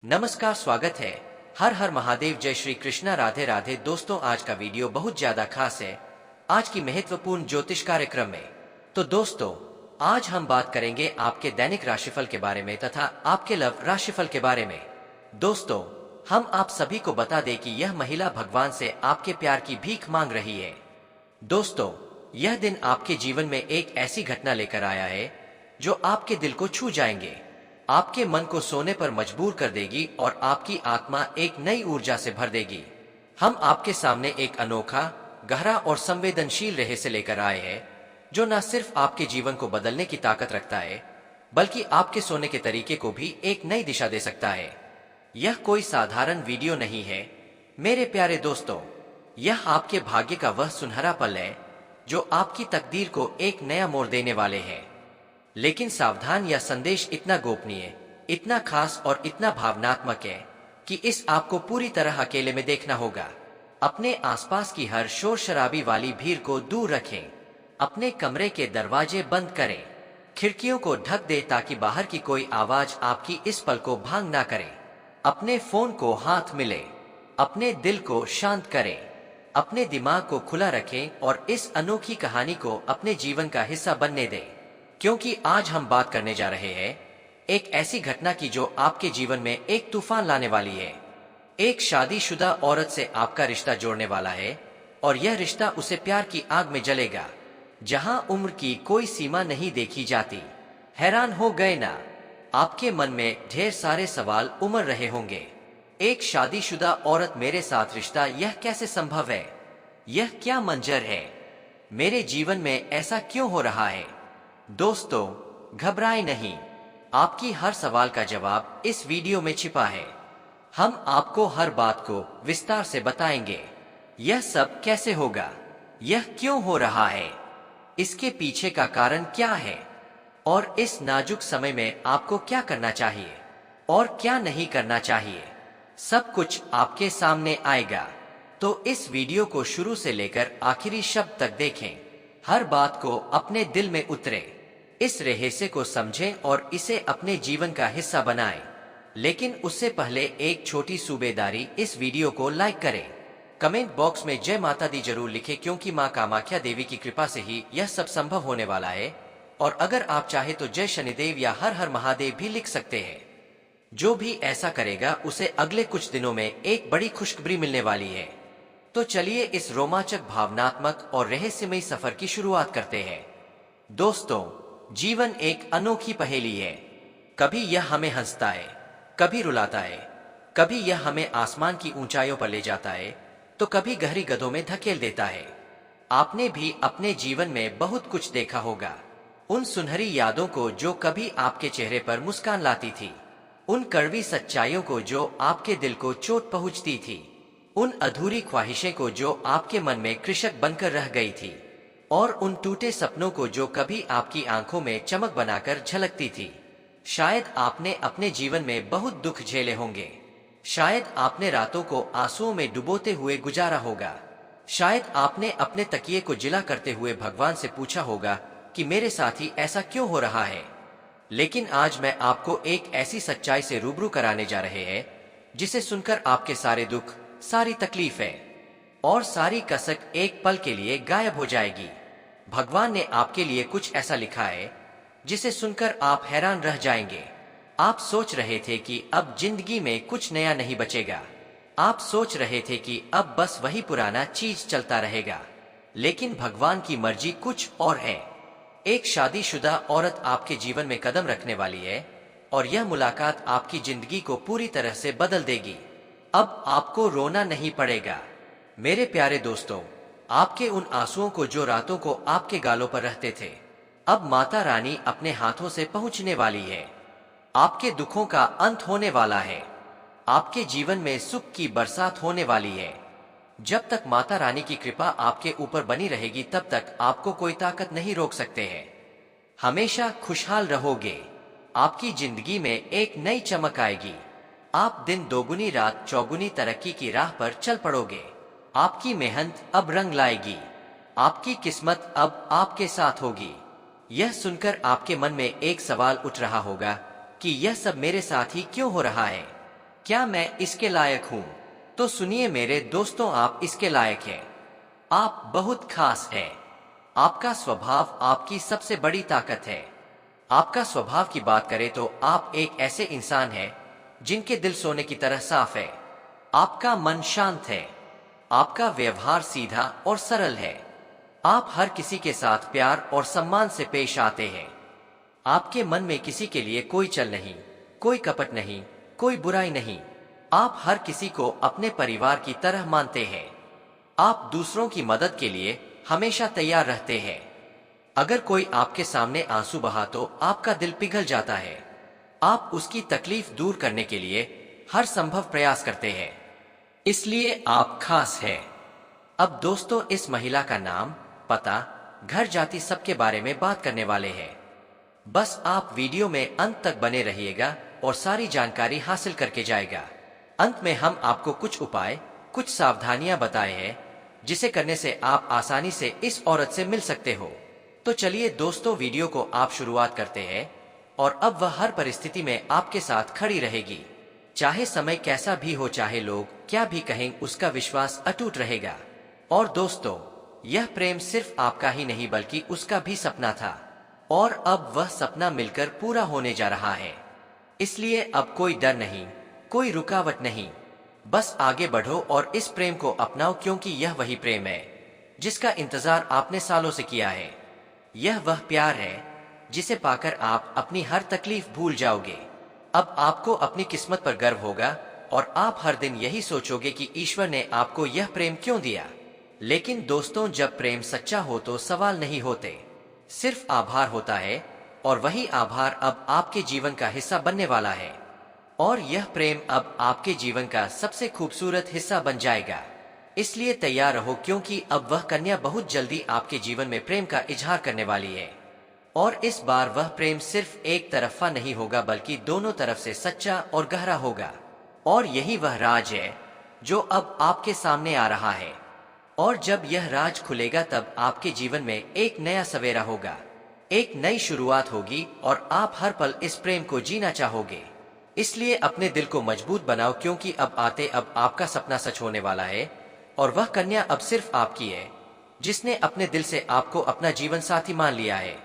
नमस्कार, स्वागत है। हर हर महादेव, जय श्री कृष्णा, राधे राधे। दोस्तों, आज का वीडियो बहुत ज्यादा खास है आज की महत्वपूर्ण ज्योतिष कार्यक्रम में। तो दोस्तों, आज हम बात करेंगे आपके दैनिक राशिफल के बारे में तथा आपके लव राशिफल के बारे में। दोस्तों, हम आप सभी को बता दें कि यह महिला भगवान से आपके प्यार की भीख मांग रही है। दोस्तों, यह दिन आपके जीवन में एक ऐसी घटना लेकर आया है जो आपके दिल को छू जाएंगे, आपके मन को सोने पर मजबूर कर देगी और आपकी आत्मा एक नई ऊर्जा से भर देगी। हम आपके सामने एक अनोखा, गहरा और संवेदनशील रहस्य लेकर आए हैं जो न सिर्फ आपके जीवन को बदलने की ताकत रखता है, बल्कि आपके सोने के तरीके को भी एक नई दिशा दे सकता है। यह कोई साधारण वीडियो नहीं है मेरे प्यारे दोस्तों, यह आपके भाग्य का वह सुनहरा पल है जो आपकी तकदीर को एक नया मोड़ देने वाले हैं। लेकिन सावधान, यह संदेश इतना गोपनीय, इतना खास और इतना भावनात्मक है कि इस आपको पूरी तरह अकेले में देखना होगा। अपने आसपास की हर शोर शराबी वाली भीड़ को दूर रखें, अपने कमरे के दरवाजे बंद करें, खिड़कियों को ढक दें ताकि बाहर की कोई आवाज आपकी इस पल को भांग ना करे। अपने फोन को हाथ मिले, अपने दिल को शांत करें, अपने दिमाग को खुला रखें और इस अनोखी कहानी को अपने जीवन का हिस्सा बनने दें। क्योंकि आज हम बात करने जा रहे हैं एक ऐसी घटना की जो आपके जीवन में एक तूफान लाने वाली है। एक शादीशुदा औरत से आपका रिश्ता जोड़ने वाला है और यह रिश्ता उसे प्यार की आग में जलेगा, जहां उम्र की कोई सीमा नहीं देखी जाती। हैरान हो गए ना? आपके मन में ढेर सारे सवाल उमड़ रहे होंगे। एक शादीशुदा औरत मेरे साथ रिश्ता, यह कैसे संभव है? यह क्या मंजर है? मेरे जीवन में ऐसा क्यों हो रहा है? दोस्तों, घबराएं नहीं, आपकी हर सवाल का जवाब इस वीडियो में छिपा है। हम आपको हर बात को विस्तार से बताएंगे। यह सब कैसे होगा? यह क्यों हो रहा है? इसके पीछे का कारण क्या है? और इस नाजुक समय में आपको क्या करना चाहिए और क्या नहीं करना चाहिए, सब कुछ आपके सामने आएगा। तो इस वीडियो को शुरू से लेकर आखिरी शब्द तक देखें, हर बात को अपने दिल में उतरे, इस रहस्य को समझें और इसे अपने जीवन का हिस्सा बनाएं। लेकिन उससे पहले एक छोटी सूबेदारी, इस वीडियो को लाइक करें, कमेंट बॉक्स में जय माता दी जरूर लिखें, क्योंकि मां कामाख्या देवी की कृपा से ही यह सब संभव होने वाला है। और अगर आप चाहे तो जय शनिदेव या हर हर महादेव भी लिख सकते हैं। जो भी ऐसा करेगा उसे अगले कुछ दिनों में एक बड़ी खुशखबरी मिलने वाली है। तो चलिए इस रोमांचक, भावनात्मक और रहस्यमयी सफर की शुरुआत करते हैं। दोस्तों, जीवन एक अनोखी पहेली है। कभी यह हमें हंसता है, कभी रुलाता है, कभी यह हमें आसमान की ऊंचाइयों पर ले जाता है, तो कभी गहरी गड्ढों में धकेल देता है। आपने भी अपने जीवन में बहुत कुछ देखा होगा, उन सुनहरी यादों को जो कभी आपके चेहरे पर मुस्कान लाती थी, उन कड़वी सच्चाइयों को जो आपके दिल को चोट पहुंचती थी, उन अधूरी ख्वाहिशें को जो आपके मन में कृषक बनकर रह गई थी, और उन टूटे सपनों को जो कभी आपकी आंखों में चमक बनाकर झलकती थी। शायद आपने अपने जीवन में बहुत दुख झेले होंगे, शायद आपने रातों को आंसुओं में डुबोते हुए गुजारा होगा, शायद आपने अपने तकिए को जिला करते हुए भगवान से पूछा होगा कि मेरे साथ ही ऐसा क्यों हो रहा है। लेकिन आज मैं आपको एक ऐसी सच्चाई से रूबरू कराने जा रहे हैं जिसे सुनकर आपके सारे दुख, सारी तकलीफें और सारी कसक एक पल के लिए गायब हो जाएगी। भगवान ने आपके लिए कुछ ऐसा लिखा है जिसे सुनकर आप हैरान रह जाएंगे। आप सोच रहे थे कि अब जिंदगी में कुछ नया नहीं बचेगा, आप सोच रहे थे कि अब बस वही पुराना चीज चलता रहेगा, लेकिन भगवान की मर्जी कुछ और है। एक शादीशुदा औरत आपके जीवन में कदम रखने वाली है और यह मुलाकात आपकी जिंदगी को पूरी तरह से बदल देगी। अब आपको रोना नहीं पड़ेगा मेरे प्यारे दोस्तों। आपके उन आंसुओं को जो रातों को आपके गालों पर रहते थे, अब माता रानी अपने हाथों से पहुंचने वाली है। आपके दुखों का अंत होने वाला है, आपके जीवन में सुख की बरसात होने वाली है। जब तक माता रानी की कृपा आपके ऊपर बनी रहेगी, तब तक आपको कोई ताकत नहीं रोक सकते हैं। हमेशा खुशहाल रहोगे, आपकी जिंदगी में एक नई चमक आएगी। आप दिन दोगुनी रात चौगुनी तरक्की की राह पर चल पड़ोगे। आपकी मेहनत अब रंग लाएगी, आपकी किस्मत अब आपके साथ होगी। यह सुनकर आपके मन में एक सवाल उठ रहा होगा कि यह सब मेरे साथ ही क्यों हो रहा है। क्या मैं इसके लायक हूँ? तो सुनिए मेरे दोस्तों, आप इसके लायक हैं। आप बहुत खास हैं। आपका स्वभाव आपकी सबसे बड़ी ताकत है। आपका स्वभाव की बात करें तो आप एक ऐसे इंसान हैं जिनके दिल सोने की तरह साफ है। आपका मन शांत है। आपका व्यवहार सीधा और सरल है। आप हर किसी के साथ प्यार और सम्मान से पेश आते हैं। आपके मन में किसी के लिए कोई चल नहीं, कोई कपट नहीं, कोई बुराई नहीं। आप हर किसी को अपने परिवार की तरह मानते हैं। आप दूसरों की मदद के लिए हमेशा तैयार रहते हैं। अगर कोई आपके सामने आंसू बहा तो आपका दिल पिघल जाता है। आप उसकी तकलीफ दूर करने के लिए हर संभव प्रयास करते हैं। इसलिए आप खास हैं। अब दोस्तों, इस महिला का नाम, पता, घर, जाति सबके बारे में बात करने वाले हैं। बस आप वीडियो में अंत तक बने रहिएगा और सारी जानकारी हासिल करके जाएगा। अंत में हम आपको कुछ उपाय, कुछ सावधानियां बताए हैं जिसे करने से आप आसानी से इस औरत से मिल सकते हो। तो चलिए दोस्तों, वीडियो को आप शुरुआत करते हैं। और अब वह हर परिस्थिति में आपके साथ खड़ी रहेगी। चाहे समय कैसा भी हो, चाहे लोग क्या भी कहें, उसका विश्वास अटूट रहेगा। और दोस्तों, यह प्रेम सिर्फ आपका ही नहीं बल्कि उसका भी सपना था, और अब वह सपना मिलकर पूरा होने जा रहा है। इसलिए अब कोई डर नहीं, कोई रुकावट नहीं। बस आगे बढ़ो और इस प्रेम को अपनाओ, क्योंकि यह वही प्रेम है जिसका इंतजार आपने सालों से किया है। यह वह प्यार है जिसे पाकर आप अपनी हर तकलीफ भूल जाओगे। अब आपको अपनी किस्मत पर गर्व होगा और आप हर दिन यही सोचोगे कि ईश्वर ने आपको यह प्रेम क्यों दिया। लेकिन दोस्तों, जब प्रेम सच्चा हो तो सवाल नहीं होते, सिर्फ आभार होता है। और वही आभार अब आपके जीवन का हिस्सा बनने वाला है। और यह प्रेम अब आपके जीवन का सबसे खूबसूरत हिस्सा बन जाएगा। इसलिए तैयार रहो, क्योंकि अब वह कन्या बहुत जल्दी आपके जीवन में प्रेम का इजहार करने वाली है। और इस बार वह प्रेम सिर्फ एक तरफा नहीं होगा बल्कि दोनों तरफ से सच्चा और गहरा होगा। और यही वह राज है जो अब आपके सामने आ रहा है। और जब यह राज खुलेगा तब आपके जीवन में एक नया सवेरा होगा, एक नई शुरुआत होगी और आप हर पल इस प्रेम को जीना चाहोगे। इसलिए अपने दिल को मजबूत बनाओ, क्योंकि अब आपका सपना सच होने वाला है। और वह कन्या अब सिर्फ आपकी है जिसने अपने दिल से आपको अपना जीवन साथी मान लिया है।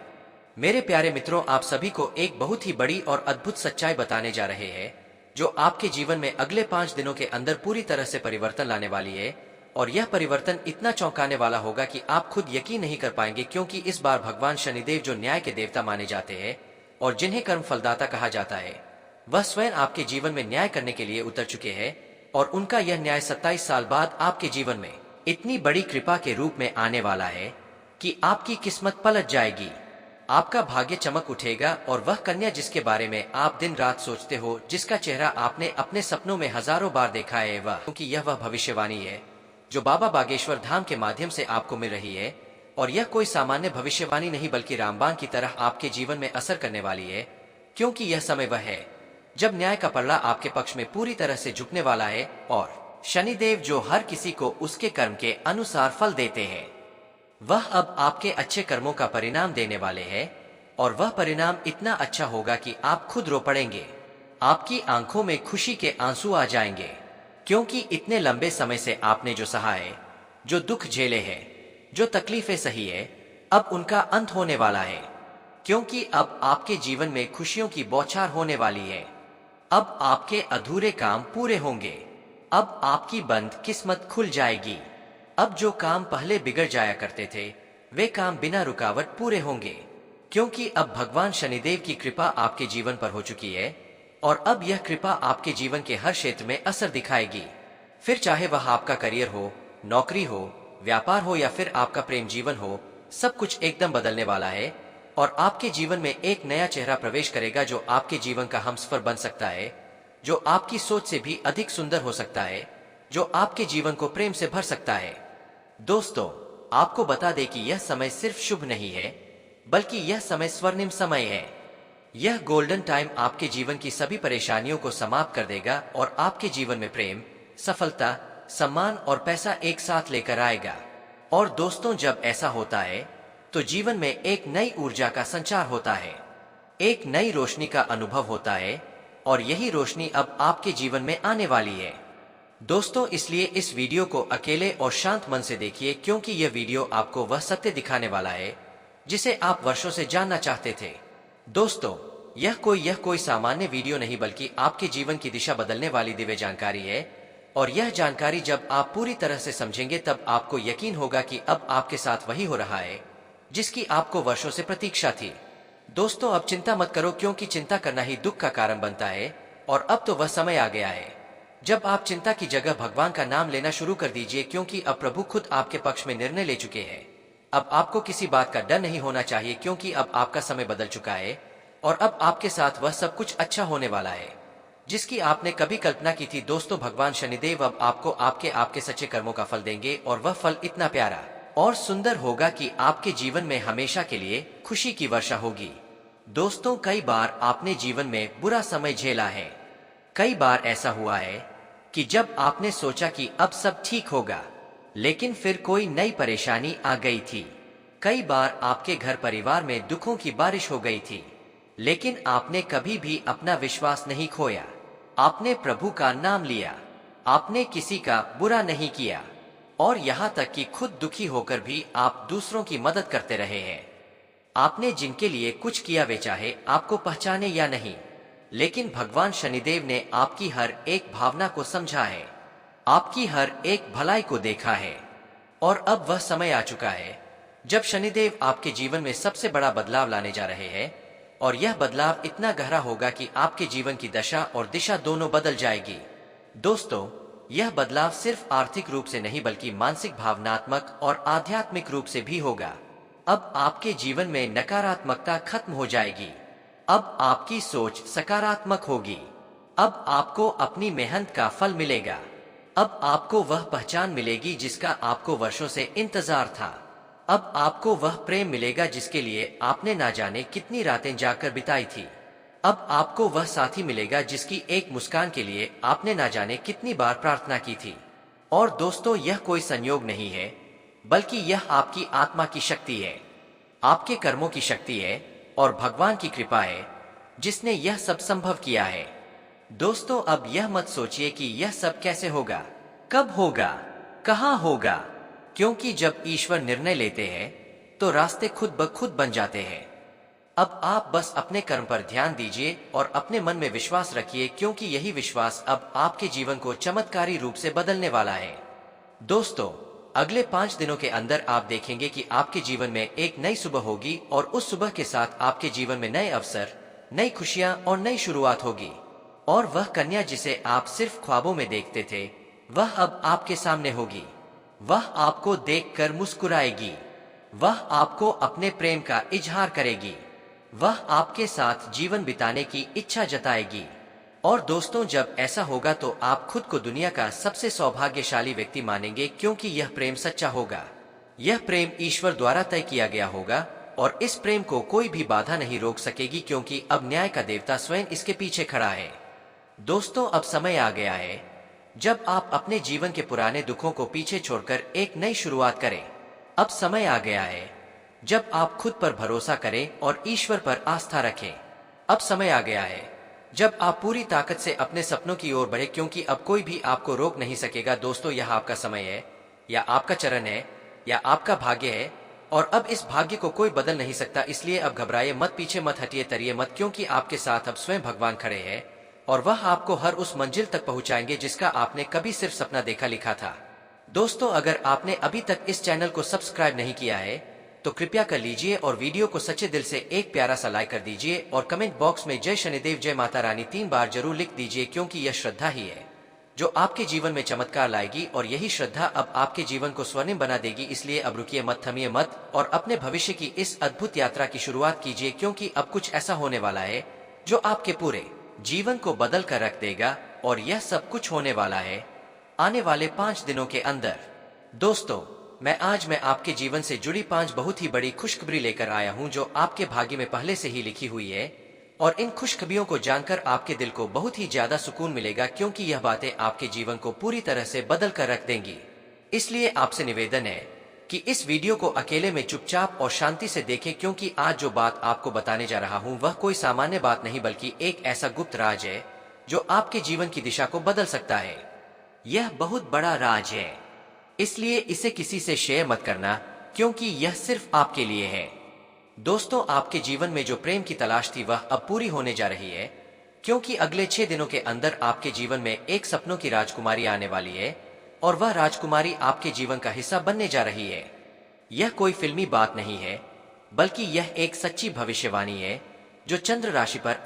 मेरे प्यारे मित्रों, आप सभी को एक बहुत ही बड़ी और अद्भुत सच्चाई बताने जा रहे हैं जो आपके जीवन में अगले 5 दिनों के अंदर पूरी तरह से परिवर्तन लाने वाली है। और यह परिवर्तन इतना चौंकाने वाला होगा कि आप खुद यकीन नहीं कर पाएंगे, क्योंकि इस बार भगवान शनिदेव, जो न्याय के देवता माने जाते हैं और जिन्हें कर्म फलदाता कहा जाता है, वह स्वयं आपके जीवन में न्याय करने के लिए उतर चुके हैं। और उनका यह न्याय 27 साल बाद आपके जीवन में इतनी बड़ी कृपा के रूप में आने वाला है कि आपकी किस्मत पलट जाएगी, आपका भाग्य चमक उठेगा। और वह कन्या जिसके बारे में आप दिन रात सोचते हो, जिसका चेहरा आपने अपने सपनों में हजारों बार देखा है, वह, क्योंकि यह वह भविष्यवाणी है जो बाबा बागेश्वर धाम के माध्यम से आपको मिल रही है। और यह कोई सामान्य भविष्यवाणी नहीं बल्कि रामबाण की तरह आपके जीवन में असर करने वाली है, क्योंकि यह समय वह है जब न्याय का पलड़ा आपके पक्ष में पूरी तरह से झुकने वाला है। और शनिदेव, जो हर किसी को उसके कर्म के अनुसार फल देते हैं, वह अब आपके अच्छे कर्मों का परिणाम देने वाले हैं। और वह परिणाम इतना अच्छा होगा कि आप खुद रो पड़ेंगे। आपकी आंखों में खुशी के आंसू आ जाएंगे, क्योंकि इतने लंबे समय से आपने जो सहा है, जो दुख झेले हैं, जो तकलीफें सही है, अब उनका अंत होने वाला है। क्योंकि अब आपके जीवन में खुशियों की बौछार होने वाली है। अब आपके अधूरे काम पूरे होंगे। अब आपकी बंद किस्मत खुल जाएगी। अब जो काम पहले बिगड़ जाया करते थे, वे काम बिना रुकावट पूरे होंगे, क्योंकि अब भगवान शनिदेव की कृपा आपके जीवन पर हो चुकी है। और अब यह कृपा आपके जीवन के हर क्षेत्र में असर दिखाएगी। फिर चाहे वह आपका करियर हो, नौकरी हो, व्यापार हो या फिर आपका प्रेम जीवन हो, सब कुछ एकदम बदलने वाला है। और आपके जीवन में एक नया चेहरा प्रवेश करेगा जो आपके जीवन का हमसफर बन सकता है, जो आपकी सोच से भी अधिक सुंदर हो सकता है, जो आपके जीवन को प्रेम से भर सकता है। दोस्तों, आपको बता दें कि यह समय सिर्फ शुभ नहीं है, बल्कि यह समय स्वर्णिम समय है। यह गोल्डन टाइम आपके जीवन की सभी परेशानियों को समाप्त कर देगा और आपके जीवन में प्रेम, सफलता, सम्मान और पैसा एक साथ लेकर आएगा। और दोस्तों, जब ऐसा होता है तो जीवन में एक नई ऊर्जा का संचार होता है, एक नई रोशनी का अनुभव होता है, और यही रोशनी अब आपके जीवन में आने वाली है। दोस्तों, इसलिए इस वीडियो को अकेले और शांत मन से देखिए, क्योंकि यह वीडियो आपको वह सत्य दिखाने वाला है जिसे आप वर्षों से जानना चाहते थे। दोस्तों, यह कोई सामान्य वीडियो नहीं, बल्कि आपके जीवन की दिशा बदलने वाली दिव्य जानकारी है। और यह जानकारी जब आप पूरी तरह से समझेंगे तब आपको यकीन होगा कि अब आपके साथ वही हो रहा है जिसकी आपको वर्षों से प्रतीक्षा थी। दोस्तों, अब चिंता मत करो, क्योंकि चिंता करना ही दुख का कारण बनता है। और अब तो वह समय आ गया है जब आप चिंता की जगह भगवान का नाम लेना शुरू कर दीजिए, क्योंकि अब प्रभु खुद आपके पक्ष में निर्णय ले चुके हैं। अब आपको किसी बात का डर नहीं होना चाहिए, क्योंकि अब आपका समय बदल चुका है और अब आपके साथ वह सब कुछ अच्छा होने वाला है जिसकी आपने कभी कल्पना की थी। दोस्तों, भगवान शनिदेव अब आपको आपके सच्चे कर्मों का फल देंगे, और वह फल इतना प्यारा और सुंदर होगा कि आपके जीवन में हमेशा के लिए खुशी की वर्षा होगी। दोस्तों, कई बार आपने जीवन में बुरा समय झेला है। कई बार ऐसा हुआ है कि जब आपने सोचा कि अब सब ठीक होगा, लेकिन फिर कोई नई परेशानी आ गई थी। कई बार आपके घर परिवार में दुखों की बारिश हो गई थी, लेकिन आपने कभी भी अपना विश्वास नहीं खोया। आपने प्रभु का नाम लिया, आपने किसी का बुरा नहीं किया, और यहाँ तक कि खुद दुखी होकर भी आप दूसरों की मदद करते रहे हैं। आपने जिनके लिए कुछ किया, वे चाहे आपको पहचाने या नहीं, लेकिन भगवान शनिदेव ने आपकी हर एक भावना को समझा है, आपकी हर एक भलाई को देखा है। और अब वह समय आ चुका है जब शनिदेव आपके जीवन में सबसे बड़ा बदलाव लाने जा रहे हैं। और यह बदलाव इतना गहरा होगा कि आपके जीवन की दशा और दिशा दोनों बदल जाएगी। दोस्तों, यह बदलाव सिर्फ आर्थिक रूप से नहीं, बल्कि मानसिक, भावनात्मक और आध्यात्मिक रूप से भी होगा। अब आपके जीवन में नकारात्मकता खत्म हो जाएगी। अब आपकी सोच सकारात्मक होगी। अब आपको अपनी मेहनत का फल मिलेगा। अब आपको वह पहचान मिलेगी जिसका आपको वर्षों से इंतजार था। अब आपको वह प्रेम मिलेगा जिसके लिए आपने ना जाने कितनी रातें जाकर बिताई थी। अब आपको वह साथी मिलेगा जिसकी एक मुस्कान के लिए आपने ना जाने कितनी बार प्रार्थना की थी। और दोस्तों, यह कोई संयोग नहीं है, बल्कि यह आपकी आत्मा की शक्ति है, आपके कर्मों की शक्ति है और भगवान की कृपा है जिसने यह सब संभव किया है। दोस्तों, अब यह मत सोचिए कि यह सब कैसे होगा, कब होगा, कहाँ होगा, क्योंकि जब ईश्वर निर्णय लेते हैं तो रास्ते खुद ब खुद बन जाते हैं। अब आप बस अपने कर्म पर ध्यान दीजिए और अपने मन में विश्वास रखिए, क्योंकि यही विश्वास अब आपके जीवन को चमत्कारी रूप से बदलने वाला है। दोस्तों, अगले 5 दिनों के अंदर आप देखेंगे कि आपके जीवन में एक नई सुबह होगी, और उस सुबह के साथ आपके जीवन में नए अवसर, नई खुशियां और नई शुरुआत होगी। और वह कन्या जिसे आप सिर्फ ख्वाबों में देखते थे, वह अब आपके सामने होगी। वह आपको देखकर मुस्कुराएगी, वह आपको अपने प्रेम का इजहार करेगी, वह आपके साथ जीवन बिताने की इच्छा जताएगी। और दोस्तों, जब ऐसा होगा तो आप खुद को दुनिया का सबसे सौभाग्यशाली व्यक्ति मानेंगे, क्योंकि यह प्रेम सच्चा होगा। यह प्रेम ईश्वर द्वारा तय किया गया होगा, और इस प्रेम को कोई भी बाधा नहीं रोक सकेगी, क्योंकि अब न्याय का देवता स्वयं इसके पीछे खड़ा है। दोस्तों, अब समय आ गया है जब आप अपने जीवन के पुराने दुखों को पीछे छोड़कर एक नई शुरुआत करें। अब समय आ गया है जब आप खुद पर भरोसा करें और ईश्वर पर आस्था रखें। अब समय आ गया है जब आप पूरी ताकत से अपने सपनों की ओर बढ़े, क्योंकि अब कोई भी आपको रोक नहीं सकेगा। दोस्तों, यह आपका समय है, या आपका चरण है, या आपका भाग्य है, और अब इस भाग्य को कोई बदल नहीं सकता। इसलिए अब घबराइए मत, पीछे मत हटिए, तरिए मत, क्योंकि आपके साथ अब स्वयं भगवान खड़े हैं, और वह आपको हर उस मंजिल तक पहुंचाएंगे जिसका आपने कभी सिर्फ सपना देखा लिखा था। दोस्तों, अगर आपने अभी तक इस चैनल को सब्सक्राइब नहीं किया है तो कृपया कर लीजिए, और वीडियो को सच्चे दिल से एक प्यारा सा लाइक कर दीजिए, और कमेंट बॉक्स में जय शनिदेव, जय माता रानी 3 बार जरूर लिख दीजिए, क्योंकि यह श्रद्धा ही है जो आपके जीवन में चमत्कार लाएगी, और यही श्रद्धा अब आपके जीवन को स्वर्णिम बना देगी। इसलिए अब रुकिए मत, थमिए मत, और अपने भविष्य की इस अद्भुत यात्रा की शुरुआत कीजिए, क्योंकि अब कुछ ऐसा होने वाला है जो आपके पूरे जीवन को बदल कर रख देगा। और यह सब कुछ होने वाला है आने वाले 5 दिनों के अंदर। दोस्तों, मैं आपके जीवन से जुड़ी 5 बहुत ही बड़ी खुशखबरी लेकर आया हूं, जो आपके भाग्य में पहले से ही लिखी हुई है। और इन खुशखबरियों को जानकर आपके दिल को बहुत ही ज्यादा सुकून मिलेगा, क्योंकि यह बातें आपके जीवन को पूरी तरह से बदल कर रख देंगी। इसलिए आपसे निवेदन है कि इस वीडियो को अकेले में चुपचाप और शांति से देखें, क्योंकि आज जो बात आपको बताने जा रहा हूं वह कोई सामान्य बात नहीं, बल्कि एक ऐसा गुप्त राज है जो आपके जीवन की दिशा को बदल सकता है। यह बहुत बड़ा राज है, इसलिए इसे किसी से शेयर मत करना, क्योंकि यह सिर्फ आपके लिए है। दोस्तों, आपके जीवन में जो प्रेम की तलाश थी वह अब पूरी होने जा रही है, क्योंकि अगले 6 दिनों के अंदर आपके जीवन में एक सपनों की राजकुमारी आने वाली है और वह राजकुमारी आपके जीवन का हिस्सा बनने जा रही है। यह कोई फिल्मी बात नहीं है, बल्कि यह एक सच्ची भविष्यवाणी है जो चंद्र राशि पर